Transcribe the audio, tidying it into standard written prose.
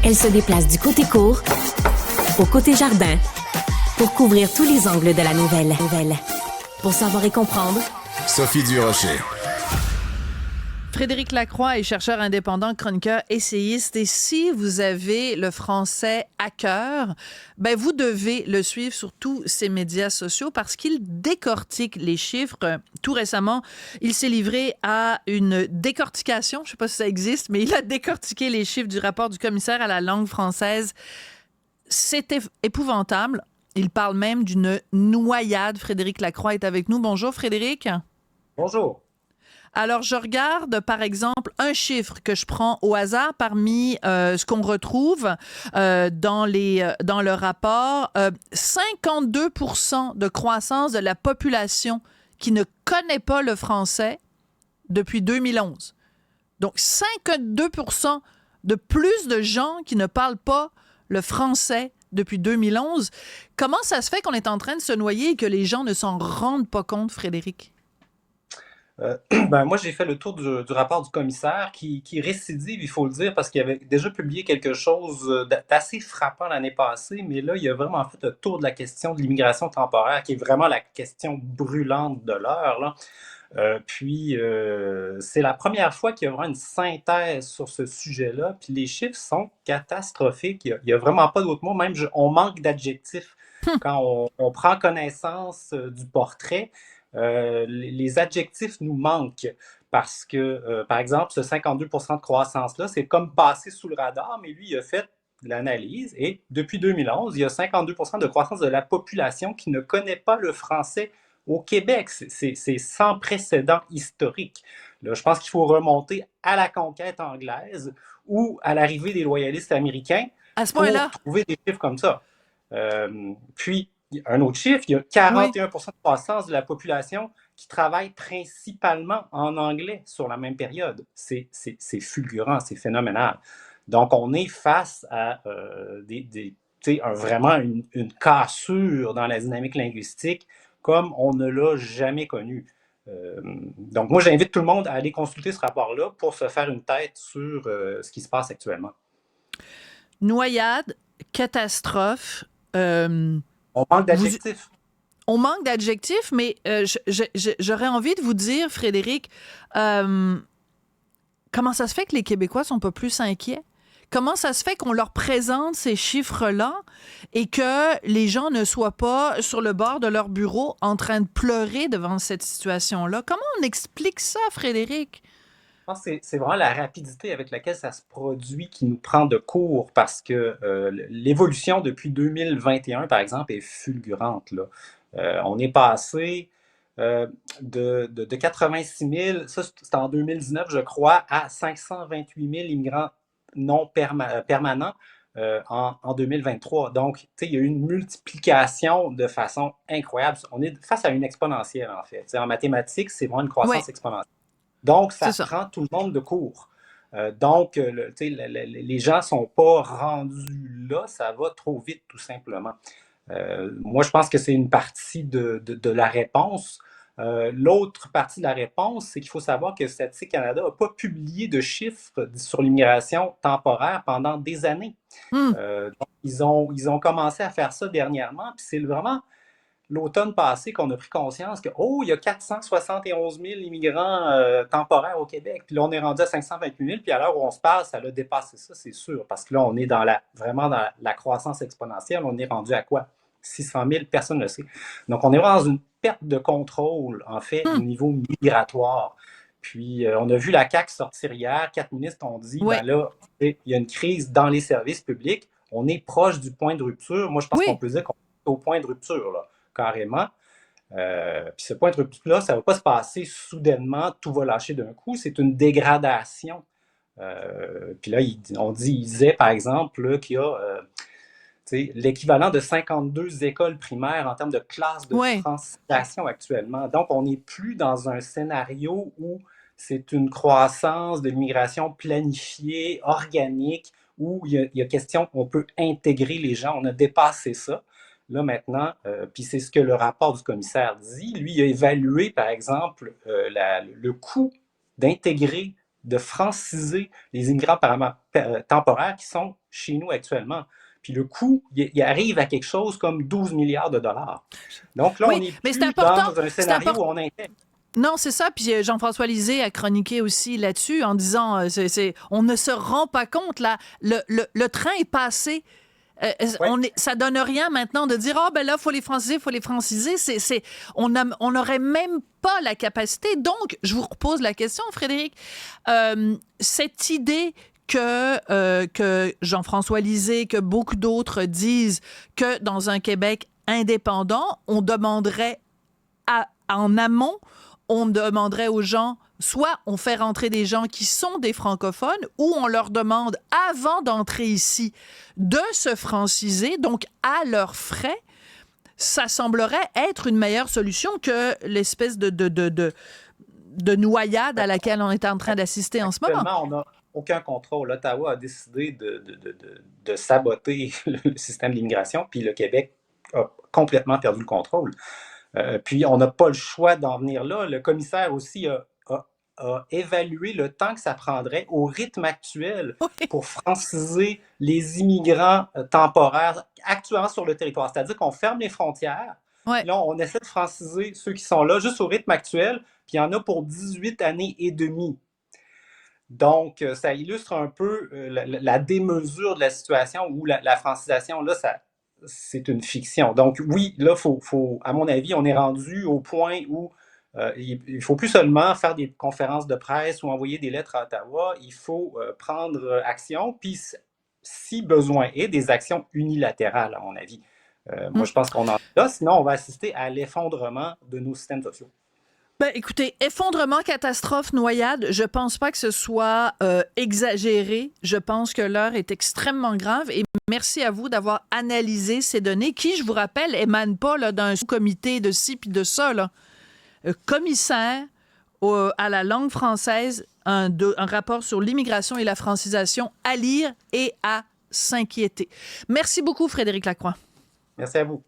Elle se déplace du côté court au côté jardin pour couvrir tous les angles de la nouvelle. Pour savoir et comprendre, Sophie Durocher. Frédéric Lacroix est chercheur indépendant, chroniqueur, essayiste. Et si vous avez le français à cœur, ben vous devez le suivre sur tous ses médias sociaux parce qu'il décortique les chiffres. Tout récemment, il s'est livré à une décortication. Je ne sais pas si ça existe, mais il a décortiqué les chiffres du rapport du commissaire à la langue française. C'était épouvantable. Il parle même d'une noyade. Frédéric Lacroix est avec nous. Bonjour, Frédéric. Bonjour. Alors, je regarde, par exemple, un chiffre que je prends au hasard parmi ce qu'on retrouve dans le rapport. 52% de croissance de la population qui ne connaît pas le français depuis 2011. Donc, 52% de plus de gens qui ne parlent pas le français depuis 2011. Comment ça se fait qu'on est en train de se noyer et que les gens ne s'en rendent pas compte, Frédéric? Moi, j'ai fait le tour du rapport du commissaire qui récidive, il faut le dire, parce qu'il avait déjà publié quelque chose d'assez frappant l'année passée, mais là, il a vraiment fait le tour de la question de l'immigration temporaire, qui est vraiment la question brûlante de l'heure, là. C'est la première fois qu'il y a vraiment une synthèse sur ce sujet-là, puis les chiffres sont catastrophiques. Il y a vraiment pas d'autre mot, même on manque d'adjectifs. Quand on prend connaissance du portrait, les adjectifs nous manquent parce que, par exemple, ce 52% de croissance-là, c'est comme passé sous le radar, mais lui, il a fait l'analyse et depuis 2011, il y a 52% de croissance de la population qui ne connaît pas le français au Québec. C'est sans précédent historique. Là, je pense qu'il faut remonter à la conquête anglaise ou à l'arrivée des loyalistes américains À ce pour point-là? trouver des chiffres comme ça. Puis, un autre chiffre, il y a 41% de croissance de la population qui travaille principalement en anglais sur la même période. C'est fulgurant, c'est phénoménal. Donc, on est face à vraiment une cassure dans la dynamique linguistique comme on ne l'a jamais connue. Donc, moi, j'invite tout le monde à aller consulter ce rapport-là pour se faire une tête sur ce qui se passe actuellement. Noyade, catastrophe. On manque d'adjectifs. On manque d'adjectifs, mais j'aurais envie de vous dire, Frédéric, comment ça se fait que les Québécois sont pas plus inquiets? Comment ça se fait qu'on leur présente ces chiffres-là et que les gens ne soient pas sur le bord de leur bureau en train de pleurer devant cette situation-là? Comment on explique ça, Frédéric? Je pense que c'est vraiment la rapidité avec laquelle ça se produit qui nous prend de court parce que l'évolution depuis 2021, par exemple, est fulgurante, là. On est passé de 86 000, ça c'était en 2019, je crois, à 528 000 immigrants non permanents en 2023. Donc, il y a eu une multiplication de façon incroyable. On est face à une exponentielle, en fait. En mathématiques, c'est vraiment une croissance exponentielle. Donc, ça prend tout le monde de court. Les gens ne sont pas rendus là, ça va trop vite, tout simplement. Moi, je pense que c'est une partie de la réponse. L'autre partie de la réponse, c'est qu'il faut savoir que Statistique Canada n'a pas publié de chiffres sur l'immigration temporaire pendant des années. Donc, ils ont commencé à faire ça dernièrement, puis c'est vraiment l'automne passé qu'on a pris conscience que, il y a 471 000 immigrants temporaires au Québec. Puis là, on est rendu à 528 000. Puis à l'heure où on se parle, ça a dépassé ça, c'est sûr. Parce que là, on est vraiment dans la croissance exponentielle. On est rendu à quoi? 600 000, personne ne le sait. Donc, on est vraiment dans une perte de contrôle, en fait, au niveau migratoire. Puis, on a vu la CAQ sortir hier. 4 ministres ont dit, là, il y a une crise dans les services publics. On est proche du point de rupture. Moi, je pense qu'on peut dire qu'on est au point de rupture, là, carrément. Puis ce point de rupture-là, ça ne va pas se passer soudainement, tout va lâcher d'un coup. C'est une dégradation. Puis là, il disait, par exemple, là, qu'il y a l'équivalent de 52 écoles primaires en termes de classes de francisation actuellement. Donc, on n'est plus dans un scénario où c'est une croissance de l'immigration planifiée, organique, où il y a question qu'on peut intégrer les gens. On a dépassé ça. Là, maintenant, puis c'est ce que le rapport du commissaire dit. Lui, il a évalué, par exemple, le coût d'intégrer de franciser les immigrants temporaires qui sont chez nous actuellement. Puis le coût, il arrive à quelque chose comme 12 milliards de dollars. Donc là, Oui, on n'est mais plus c'est important, dans un scénario où on intègre. Non, c'est ça. Puis Jean-François Lisée a chroniqué aussi là-dessus en disant on ne se rend pas compte, là, le train est passé. Ça donne rien maintenant de dire ben là, faut les franciser. On n'aurait même pas la capacité. Donc, je vous repose la question, Frédéric. Cette idée que Jean-François Lisée, que beaucoup d'autres disent que dans un Québec indépendant, on demanderait en amont, on demanderait aux gens, soit on fait rentrer des gens qui sont des francophones, ou on leur demande, avant d'entrer ici, de se franciser, donc à leurs frais. Ça semblerait être une meilleure solution que l'espèce de noyade à laquelle on est en train d'assister en ce moment. Actuellement, on n'a aucun contrôle. Ottawa a décidé de saboter le système d'immigration, puis le Québec a complètement perdu le contrôle. Puis on n'a pas le choix d'en venir là. Le commissaire aussi a évalué le temps que ça prendrait au rythme actuel pour franciser les immigrants temporaires actuellement sur le territoire. C'est-à-dire qu'on ferme les frontières. Ouais. Là, on essaie de franciser ceux qui sont là juste au rythme actuel, puis il y en a pour 18 années et demie. Donc, ça illustre un peu la démesure de la situation où la francisation, là, c'est une fiction. Donc, oui, là, à mon avis, on est rendu au point où il ne faut plus seulement faire des conférences de presse ou envoyer des lettres à Ottawa, il faut prendre action, puis si besoin est, des actions unilatérales, à mon avis. Moi, je pense qu'on en est là, sinon on va assister à l'effondrement de nos systèmes sociaux. Ben, écoutez, effondrement, catastrophe, noyade, je pense pas que ce soit exagéré. Je pense que l'heure est extrêmement grave et merci à vous d'avoir analysé ces données qui, je vous rappelle, émanent pas là, d'un sous-comité de ci puis de ça. Là. Commissaire à la langue française, un rapport sur l'immigration et la francisation à lire et à s'inquiéter. Merci beaucoup, Frédéric Lacroix. Merci à vous.